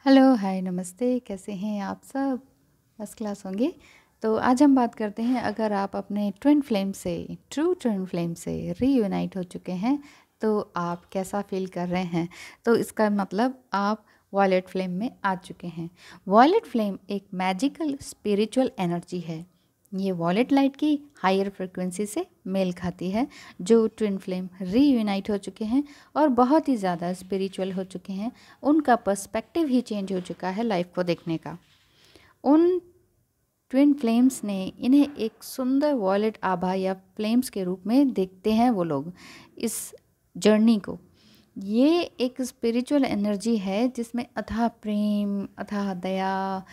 Hello, हाय, नमस्ते, कैसे हैं आप सब? फर्स्ट क्लास होंगे। तो आज हम बात करते हैं, अगर आप अपने ट्विन फ्लेम से, ट्रू ट्विन फ्लेम से रीयूनाइट हो चुके हैं, तो आप कैसा फ़ील कर रहे हैं? तो इसका मतलब आप वॉयलेट फ्लेम में आ चुके हैं। वॉयलेट फ्लेम एक मैजिकल स्पिरिचुअल एनर्जी है। ये वॉयलेट लाइट की हायर फ्रिक्वेंसी से मेल खाती है। जो ट्विन फ्लेम रीयूनाइट हो चुके हैं और बहुत ही ज़्यादा स्पिरिचुअल हो चुके हैं, उनका पर्सपेक्टिव ही चेंज हो चुका है लाइफ को देखने का। उन ट्विन फ्लेम्स ने इन्हें एक सुंदर वॉयलेट आभा या फ्लेम्स के रूप में देखते हैं वो लोग इस जर्नी को। ये एक स्पिरिचुअल एनर्जी है जिसमें अथाह प्रेम, अथाह दया,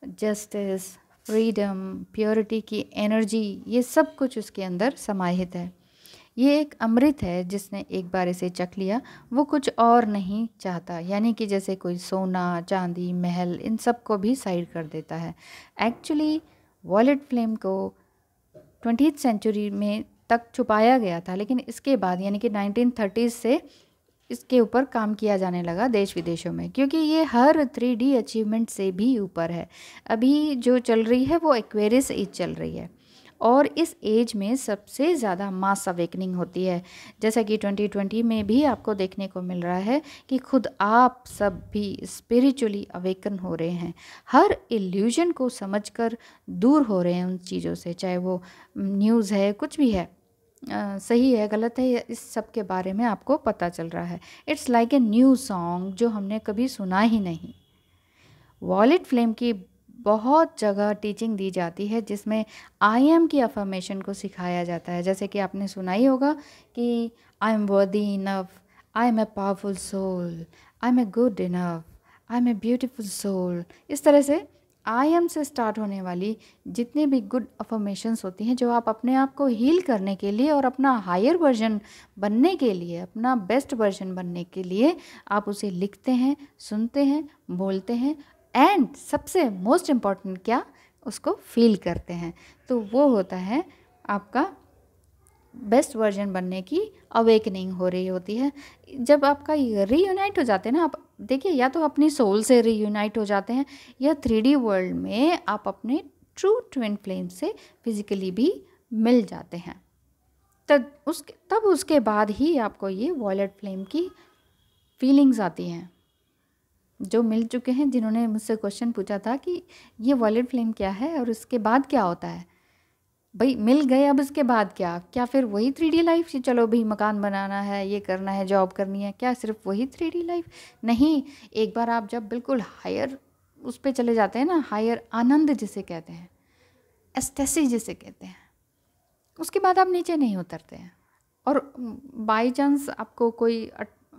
जस्टिस, फ्रीडम, प्योरिटी की एनर्जी, ये सब कुछ उसके अंदर समाहित है। ये एक अमृत है, जिसने एक बार इसे चख लिया वो कुछ और नहीं चाहता। यानी कि जैसे कोई सोना, चांदी, महल, इन सब को भी साइड कर देता है। एक्चुअली वॉयलेट फ्लेम को 20th सेंचुरी में तक छुपाया गया था, लेकिन इसके बाद यानी कि 1930s से इसके ऊपर काम किया जाने लगा देश विदेशों में, क्योंकि ये हर 3D अचीवमेंट से भी ऊपर है। अभी जो चल रही है वो एक्वेरियस एज चल रही है, और इस एज में सबसे ज़्यादा मास अवेकनिंग होती है। जैसा कि 2020 में भी आपको देखने को मिल रहा है कि खुद आप सब भी स्पिरिचुअली अवेकन हो रहे हैं। हर इल्यूजन को समझकर दूर हो रहे हैं उन चीज़ों से, चाहे वो न्यूज़ है, कुछ भी है, सही है, गलत है, इस सब के बारे में आपको पता चल रहा है। It's like a new song जो हमने कभी सुना ही नहीं। वॉयलेट फ्लेम की बहुत जगह टीचिंग दी जाती है, जिसमें आई एम की अफर्मेशन को सिखाया जाता है। जैसे कि आपने सुना ही होगा कि I am worthy enough, I am a powerful soul, I am a good enough, I am a beautiful soul. इस तरह से आई एम से स्टार्ट होने वाली जितनी भी गुड अफर्मेशंस होती हैं, जो आप अपने आप को हील करने के लिए और अपना हायर वर्जन बनने के लिए, अपना बेस्ट वर्जन बनने के लिए आप उसे लिखते हैं, सुनते हैं, बोलते हैं, एंड सबसे मोस्ट इम्पॉर्टेंट क्या, उसको फील करते हैं। तो वो होता है आपका बेस्ट वर्जन बनने की अवेकनिंग हो रही होती है। जब आपका रीयूनाइट हो जाते हैं ना, आप देखिए, या तो अपनी सोल से रीयूनाइट हो जाते हैं, या 3D वर्ल्ड में आप अपने ट्रू ट्विन फ्लेम से फिजिकली भी मिल जाते हैं। तब उसके बाद ही आपको ये वॉयलेट फ्लेम की फीलिंग्स आती हैं। जो मिल चुके हैं, जिन्होंने मुझसे क्वेश्चन पूछा था कि ये वॉयलेट फ्लेम क्या है और उसके बाद क्या होता है, भाई मिल गए, अब इसके बाद क्या फिर वही 3D लाइफ? चलो भाई, मकान बनाना है, ये करना है, जॉब करनी है, क्या सिर्फ वही 3D लाइफ? नहीं, एक बार आप जब बिल्कुल हायर उस पर चले जाते हैं ना, हायर आनंद जिसे कहते हैं, एस्टेसी जिसे कहते हैं, उसके बाद आप नीचे नहीं उतरते हैं। और बाई चांस आपको कोई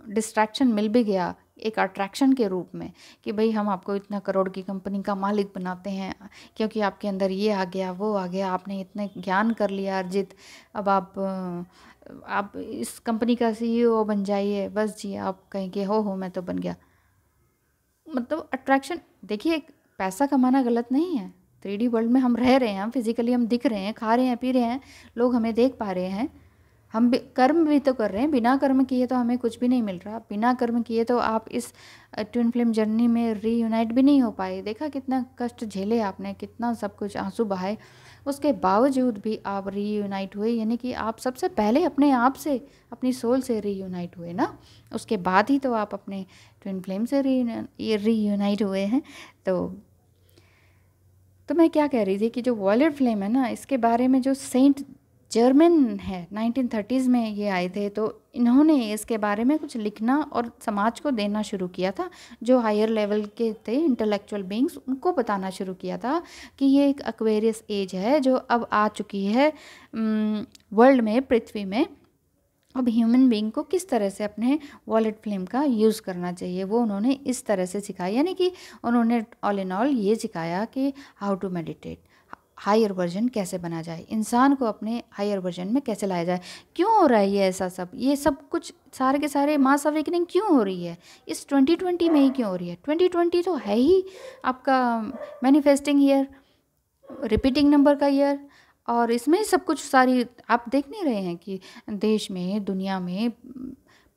डिस्ट्रैक्शन मिल भी गया एक अट्रैक्शन के रूप में, कि भाई हम आपको इतना करोड़ की कंपनी का मालिक बनाते हैं, क्योंकि आपके अंदर ये आ गया, वो आ गया, आपने इतने ज्ञान कर लिया अर्जित, अब आप इस कंपनी का CEO बन जाइए, बस जी आप कहेंगे हो मैं तो बन गया। मतलब अट्रैक्शन, देखिए, पैसा कमाना गलत नहीं है। 3D वर्ल्ड में हम रह रहे हैं, हम फिजिकली हम दिख रहे हैं, खा रहे हैं, पी रहे हैं, लोग हमें देख पा रहे हैं, हम भी कर्म भी तो कर रहे हैं। बिना कर्म किए तो हमें कुछ भी नहीं मिल रहा। बिना कर्म किए तो आप इस ट्विन फ्लेम जर्नी में रीयूनाइट भी नहीं हो पाए। देखा कितना कष्ट झेले आपने, कितना सब कुछ आंसू बहाए, उसके बावजूद भी आप रीयूनाइट हुए। यानी कि आप सबसे पहले अपने आप से, अपनी सोल से रीयूनाइट हुए ना, उसके बाद ही तो आप अपने ट्विन फ्लेम से रीयूनाइट हुए हैं। तो मैं क्या कह रही थी कि जो वॉयलेट फ्लेम है ना, इसके बारे में जो सेंट जर्मन है, 1930s में ये आए थे, तो इन्होंने इसके बारे में कुछ लिखना और समाज को देना शुरू किया था। जो हायर लेवल के थे इंटेलेक्चुअल बीइंग्स, उनको बताना शुरू किया था कि ये एक एक्वेरियस एज है जो अब आ चुकी है वर्ल्ड में, पृथ्वी में। अब ह्यूमन बीइंग को किस तरह से अपने वॉयलेट फ्लेम का यूज़ करना चाहिए, वो उन्होंने इस तरह से सिखाया। यानी कि उन्होंने ऑल इन ऑल ये सिखाया कि how to meditate, higher version कैसे बना जाए, इंसान को अपने हायर वर्जन में कैसे लाया जाए। क्यों हो रहा है ये सब कुछ, सारे के सारे मास अवेकनिंग क्यों हो रही है इस 2020 में ही क्यों हो रही है? 2020 तो है ही आपका मैनिफेस्टिंग ईयर, रिपीटिंग नंबर का ईयर, और इसमें सब कुछ सारी आप देख नहीं रहे हैं कि देश में, दुनिया में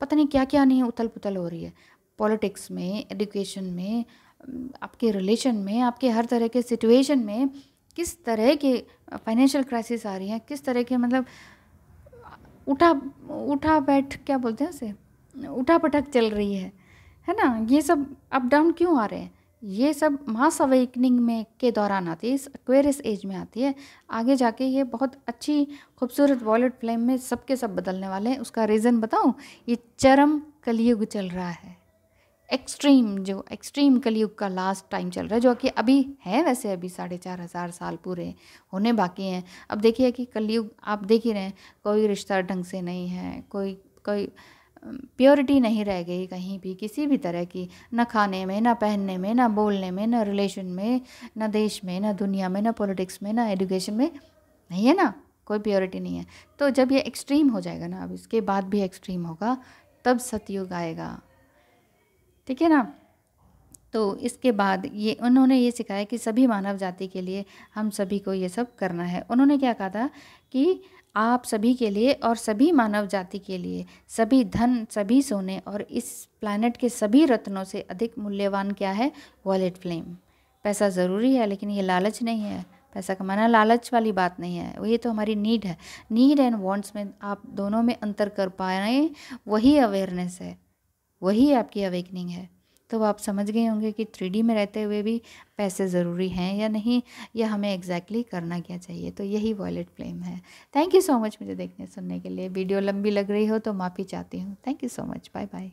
पता नहीं क्या क्या नहीं उथल पुथल हो रही है। पॉलिटिक्स में, एजुकेशन में, आपके रिलेशन में, आपके हर तरह के सिचुएशन में किस तरह के फाइनेंशियल क्राइसिस आ रही हैं, किस तरह के मतलब उठा उठा बैठ क्या बोलते हैं उसे, उठा पटक चल रही है ना। ये सब अप डाउन क्यों आ रहे हैं? ये सब मास अवेकनिंग में के दौरान आती है, इस एक्वेरियस एज में आती है। आगे जाके ये बहुत अच्छी खूबसूरत वॉलेट फ्लेम में सबके सब बदलने वाले हैं। उसका रीज़न बताऊं, ये चरम कलयुग चल रहा है, एक्सट्रीम कलयुग का लास्ट टाइम चल रहा है, जो कि अभी है। वैसे अभी 4,500 साल पूरे होने बाकी हैं। अब देखिए कि कलयुग आप देख ही रहे हैं, कोई रिश्ता ढंग से नहीं है, कोई कोई प्योरिटी नहीं रह गई कहीं भी, किसी भी तरह की, ना खाने में, ना पहनने में, ना बोलने में, ना रिलेशन में, ना देश में, ना दुनिया में, ना पॉलिटिक्स में, ना एजुकेशन में, नहीं है ना, कोई प्योरिटी नहीं है। तो जब ये एक्सट्रीम हो जाएगा ना, अब इसके बाद भी एक्सट्रीम होगा, तब सतयुग आएगा, ठीक है ना। तो इसके बाद ये उन्होंने ये सिखाया कि सभी मानव जाति के लिए हम सभी को ये सब करना है। उन्होंने क्या कहा था कि आप सभी के लिए और सभी मानव जाति के लिए सभी धन, सभी सोने और इस प्लैनेट के सभी रत्नों से अधिक मूल्यवान क्या है? Wallet flame. पैसा ज़रूरी है, लेकिन ये लालच नहीं है। पैसा कमाना लालच वाली बात नहीं है, वो ये तो हमारी नीड है। नीड एंड वांट्स में आप दोनों में अंतर कर पाए, वही अवेयरनेस है, वही आपकी अवेकनिंग है। तो आप समझ गए होंगे कि 3D में रहते हुए भी पैसे ज़रूरी हैं या नहीं, या हमें एग्जैक्टली करना क्या चाहिए। तो यही वॉलेट फ्लेम है। थैंक यू सो मच मुझे देखने सुनने के लिए। वीडियो लंबी लग रही हो तो माफ़ी चाहती हूँ। Thank you so much. Bye bye.